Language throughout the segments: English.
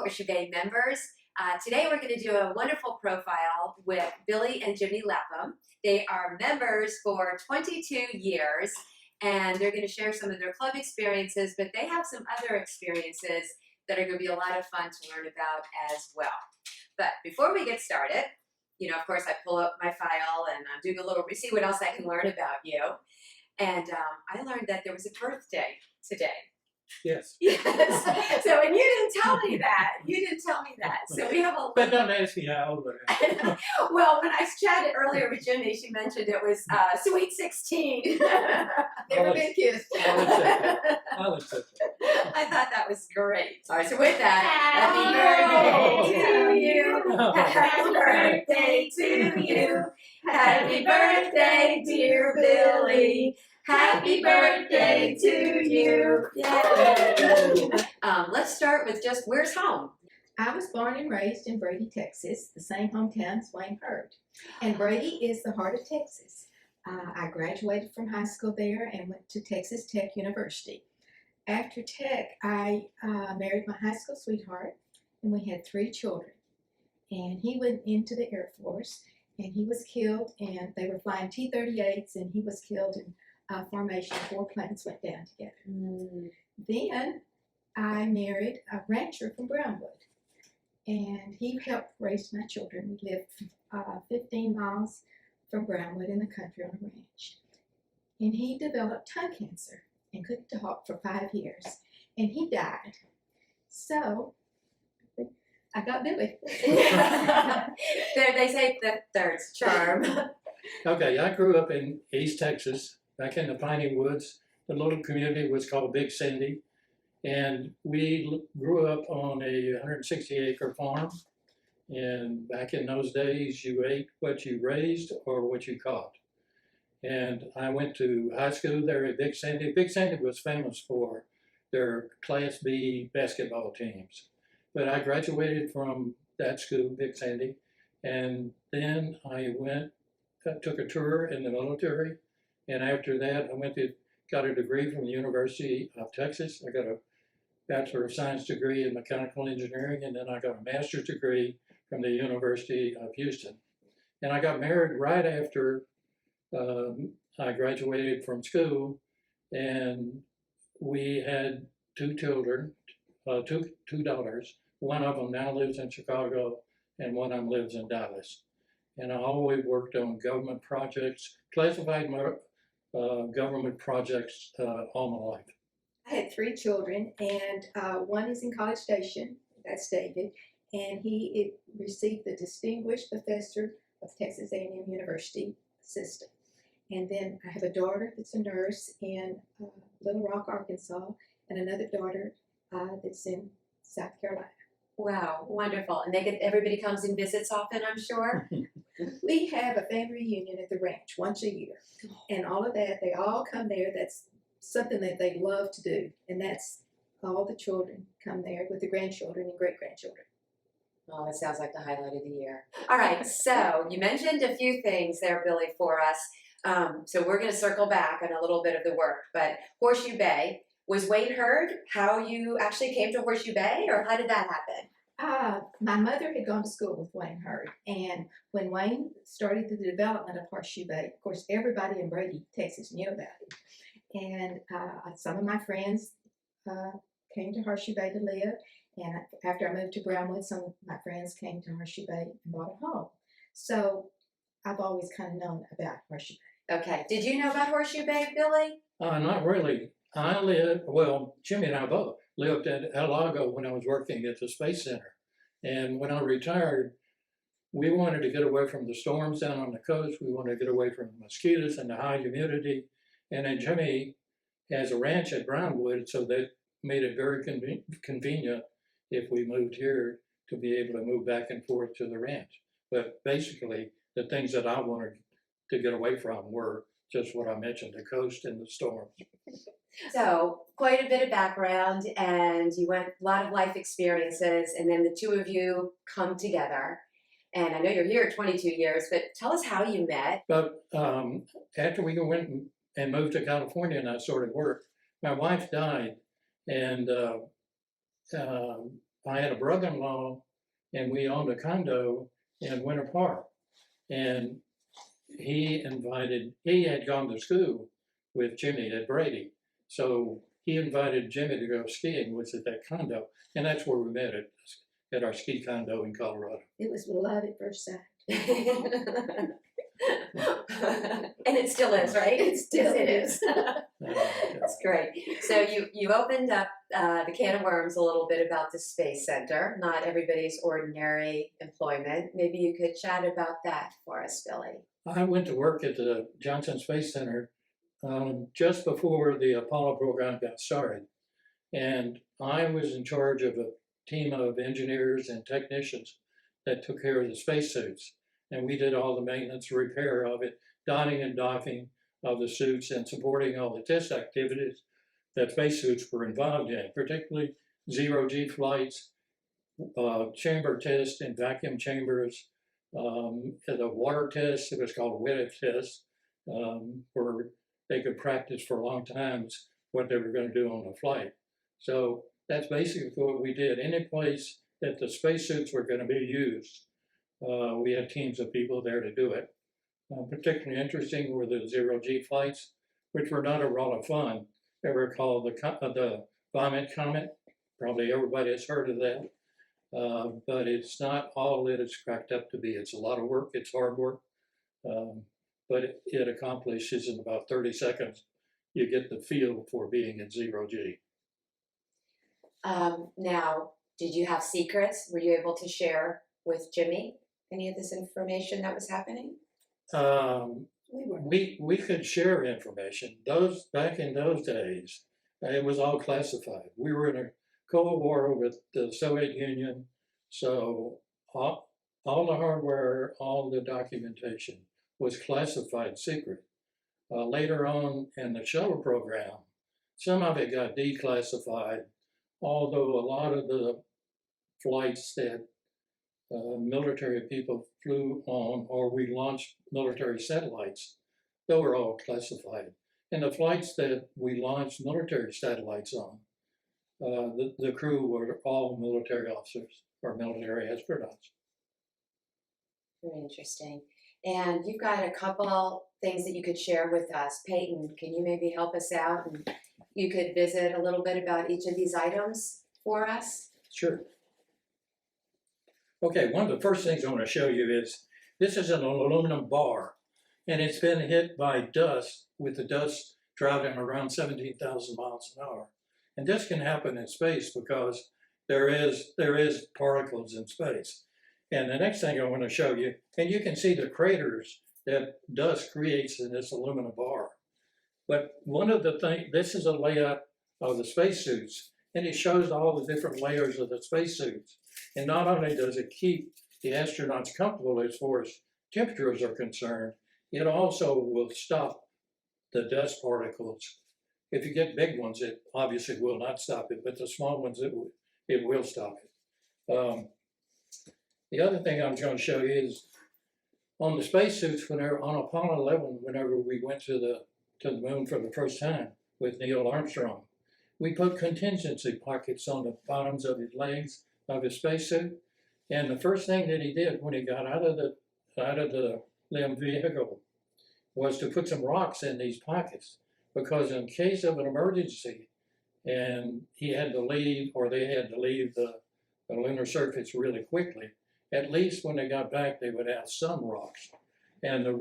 Horseshoe Bay members. Today we're going to do a wonderful profile with Billy and Jimmie Lapham. They are members for 22 years, and they're going to share some of their club experiences, but they have some other experiences that are going to be a lot of fun to learn about as well. But before we get started, of course, I pull up my file and I'm doing a little, see what else I can learn about you. And I learned that there was a birthday today. Yes. Yes. So, and you didn't tell me that. You didn't tell me that. So we have a. But don't ask me how old I am. Well, when I chatted earlier with Jimmie, she mentioned it was sweet 16. Never been kissed. I'll accept that. I thought that was great. All right, so with that, happy birthday to you. Happy birthday to you. Happy birthday, dear Billy. Happy birthday to you. Yay. Let's start with just, where's home? I was born and raised in Brady, Texas, the same hometown as Wayne Hurd. And Brady is the heart of Texas. I graduated from high school there and went to Texas Tech University. After Tech, I married my high school sweetheart, and we had 3 children. And he went into the Air Force, and he was killed, and they were flying T-38s, and he was killed in formation. 4 planes went down together. Then I married a rancher from Brownwood, and he helped raise my children. We lived 15 miles from Brownwood in the country on a ranch. And he developed tongue cancer and couldn't talk for 5 years, and he died. So I got Billy. There, they say the third's charm. Okay, I grew up in East Texas, back in the Piney Woods. The little community was called Big Sandy. And we grew up on a 160-acre farm. And back in those days, you ate what you raised or what you caught. And I went to high school there at Big Sandy. Big Sandy was famous for their Class B basketball teams. But I graduated from that school, Big Sandy, and then I took a tour in the military. And after that, got a degree from the University of Texas. I got a Bachelor of Science degree in mechanical engineering, and then I got a master's degree from the University of Houston. And I got married right after I graduated from school, and we had 2 children, two daughters. One of them now lives in Chicago, and one of them lives in Dallas. And I always worked on government projects, classified government projects all my life. I had 3 children, and one is in College Station. That's David, and he received the Distinguished Professor of Texas A&M University system. And then I have a daughter that's a nurse in Little Rock, Arkansas, and another daughter that's in South Carolina. Wow, wonderful. And everybody comes and visits often, I'm sure? We have a family reunion at the ranch once a year, and all of that, they all come there. That's something that they love to do, and that's all the children come there with the grandchildren and great-grandchildren. Oh, it sounds like the highlight of the year. All right, so you mentioned a few things there, Billy, for us. So we're going to circle back on a little bit of the work, but Horseshoe Bay, was Wayne Hurd how you actually came to Horseshoe Bay, or how did that happen? My mother had gone to school with Wayne Hurd, and when Wayne started the development of Horseshoe Bay, of course, everybody in Brady, Texas knew about it. And some of my friends came to Horseshoe Bay to live, and after I moved to Brownwood, some of my friends came to Horseshoe Bay and bought a home. So I've always kind of known about Horseshoe Bay. Okay. Did you know about Horseshoe Bay, Billy? Not really. Jimmie and I both lived at El Lago when I was working at the Space Center. And when I retired, we wanted to get away from the storms down on the coast. We wanted to get away from the mosquitoes and the high humidity. And then Jimmie has a ranch at Brownwood, so that made it very convenient if we moved here to be able to move back and forth to the ranch. But basically, the things that I wanted to get away from were just what I mentioned, the coast and the storms. So quite a bit of background, and you went a lot of life experiences, and then the 2 of you come together. And I know you're here 22 years, but tell us how you met. But after we went and moved to California and I started work, my wife died, and I had a brother-in-law, and we owned a condo in Winter Park. And he had gone to school with Jimmie at Brady. So he invited Jimmie to go skiing, which is that condo. And that's where we met at our ski condo in Colorado. It was love at first sight. And it still is, right? It still Yes, is. That's great. So you opened up the can of worms a little bit about the Space Center, not everybody's ordinary employment. Maybe you could chat about that for us, Billy. I went to work at the Johnson Space Center just before the Apollo program got started. And I was in charge of a team of engineers and technicians that took care of the spacesuits. And we did all the maintenance, repair of it, donning and doffing of the suits, and supporting all the test activities that spacesuits were involved in, particularly zero-G flights, chamber tests in vacuum chambers, the water test, it was called wet test, where they could practice for long times what they were going to do on the flight. So that's basically what we did. Any place that the spacesuits were going to be used, we had teams of people there to do it. Particularly interesting were the zero-G flights, which were not a lot of fun. They were called the Vomit Comet. Probably everybody has heard of that. But it's not all that it's cracked up to be. It's a lot of work, it's hard work, but it accomplishes in about 30 seconds. You get the feel for being in zero-G. Now, did you have secrets? Were you able to share with Jimmie any of this information that was happening? We could share information. Back in those days, it was all classified. We were in a Cold War with the Soviet Union, so all the hardware, all the documentation was classified secret. Later on in the shuttle program, some of it got declassified, although a lot of the flights that military people flew on, or we launched military satellites, they were all classified. And the flights that we launched military satellites on, the crew were all military officers or military astronauts. Very interesting. And you've got a couple things that you could share with us. Peyton, can you maybe help us out? And you could visit a little bit about each of these items for us? Sure. Okay, one of the first things I want to show you is, this is an aluminum bar, and it's been hit by dust, with the dust traveling around 17,000 miles an hour. And this can happen in space because there is particles in space. And the next thing I want to show you, and you can see the craters that dust creates in this aluminum bar. But one of the things, this is a layout of the spacesuits, and it shows all the different layers of the spacesuits. And not only does it keep the astronauts comfortable as far as temperatures are concerned, it also will stop the dust particles. If you get big ones, it obviously will not stop it, but the small ones, it will stop it. The other thing I'm going to show you is on the spacesuits, on Apollo 11, whenever we went to the moon for the first time with Neil Armstrong, we put contingency pockets on the bottoms of his legs of his spacesuit. And the first thing that he did when he got out of the LEM vehicle was to put some rocks in these pockets, because in case of an emergency and he had to leave, or they had to leave the lunar surface really quickly, at least when they got back, they would have some rocks. And the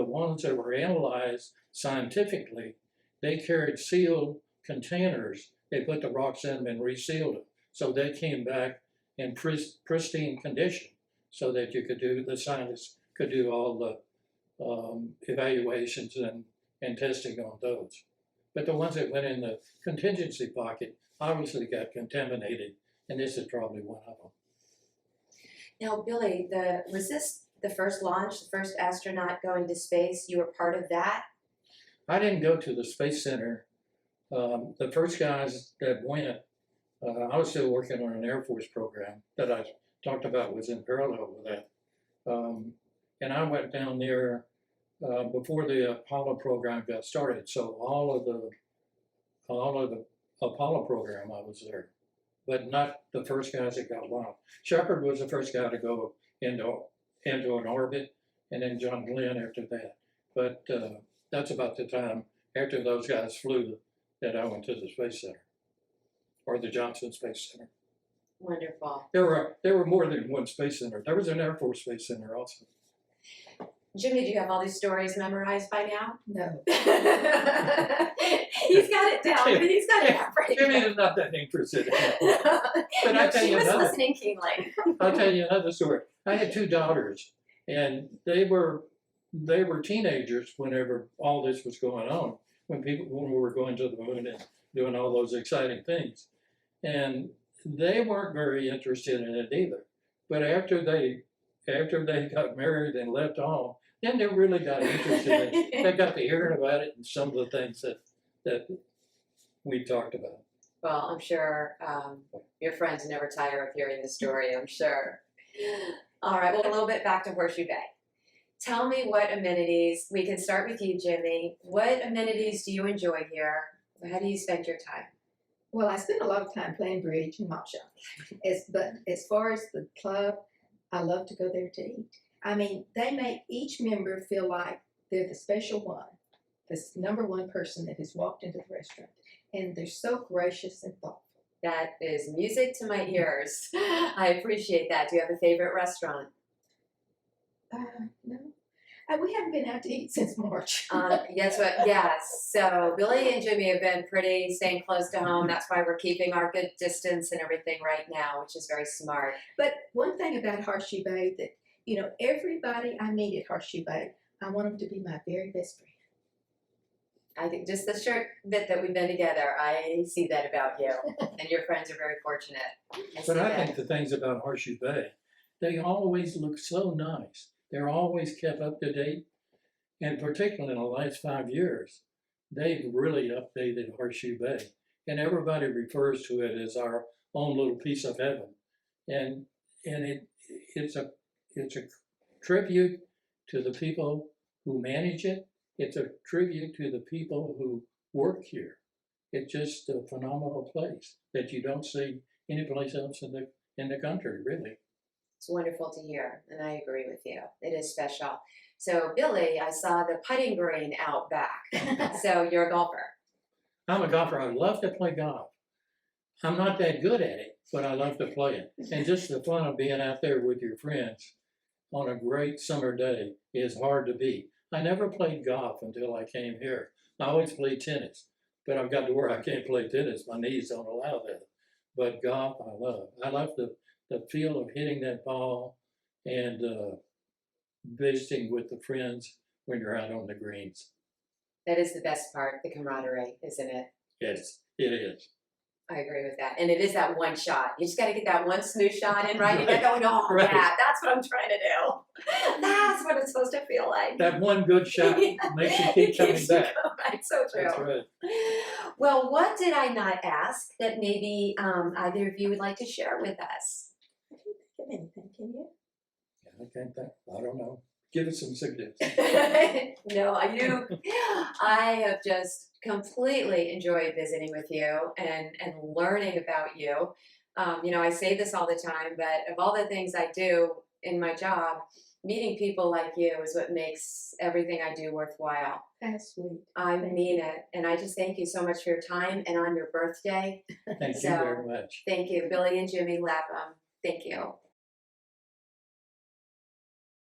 ones that were analyzed scientifically, they carried sealed containers. They put the rocks in them and resealed them. So they came back in pristine condition, so that the scientists could do all the evaluations and testing on those. But the ones that went in the contingency pocket obviously got contaminated, and this is probably one of them. Now, Billy, was this the first launch, the first astronaut going to space? You were part of that? I didn't go to the Space Center. The first guys that went, I was still working on an Air Force program that I talked about was in parallel with that. And I went down there before the Apollo program got started. So all of the Apollo program, I was there. but not the first guys that got launched. Shepard was the first guy to go into an orbit, and then John Glenn after that. But that's about the time after those guys flew that I went to the Space Center, or the Johnson Space Center. Wonderful. There were more than one Space Center. There was an Air Force Space Center also. Jimmie, do you have all these stories memorized by now? No. He's got it down, but he's got it pretty Jimmy good. is not that interested in it. But No, I tell she you was another. listening keenly. I'll tell you another story. I had two daughters, and they were teenagers whenever all this was going on. When we were going to the moon and doing all those exciting things, and they weren't very interested in it either. But after they got married and left home, then they really got interested in it. They got to hearing about it and some of the things that we talked about. Well, I'm sure your friends never tire of hearing the story, I'm sure. All right, well, a little bit back to Horseshoe Bay. Tell me what amenities, we can start with you, Jimmie. What amenities do you enjoy here? How do you spend your time? Well, I spend a lot of time playing bridge and mahjong. But as far as the club, I love to go there to eat. I mean, they make each member feel like they're the special one, this number one person that has walked into the restaurant. And they're so gracious and thoughtful. That is music to my ears. I appreciate that. Do you have a favorite restaurant? No. We haven't been out to eat since March. Yes. So Billy and Jimmie have been pretty staying close to home. That's why we're keeping our good distance and everything right now, which is very smart. But one thing about Horseshoe Bay that, you know, everybody I meet at Horseshoe Bay, I want them to be my very best friend. I think just the short bit that we've been together, I see that about you. And your friends are very fortunate. But I think the things about Horseshoe Bay, they always look so nice. They're always kept up to date. And particularly in the last 5 years, they've really updated Horseshoe Bay. And everybody refers to it as our own little piece of heaven. And it's a tribute to the people who manage it. It's a tribute to the people who work here. It's just a phenomenal place that you don't see anyplace else in the country, really. It's wonderful to hear, and I agree with you. It is special. So, Billy, I saw the putting green out back. So, you're a golfer. I'm a golfer. I love to play golf. I'm not that good at it, but I love to play it. And just the fun of being out there with your friends on a great summer day is hard to beat. I never played golf until I came here. I always played tennis, but I've got to where I can't play tennis. My knees don't allow that. But golf, I love. I love the feel of hitting that ball and visiting with the friends when you're out on the greens. That is the best part, the camaraderie, isn't it? Yes, it is. I agree with that. And it is that one shot. You just got to get that one smooth shot in, right? Right. You're going, oh, Right. yeah, that's what I'm trying to do. That's what it's supposed to feel like. That one good shot makes you keep coming Keeps you back. going. So true. That's right. Well, what did I not ask that maybe either of you would like to share with us? I can't think of anything, can you? I don't know. Give us some suggestions. No, I have just completely enjoyed visiting with you and learning about you. You know, I say this all the time, but of all the things I do in my job, meeting people like you is what makes everything I do worthwhile. That's sweet. I mean it. And I just thank you so much for your time and on your birthday. Thank you So, very much. Thank you, Billy and Jimmie Lapham. Thank you.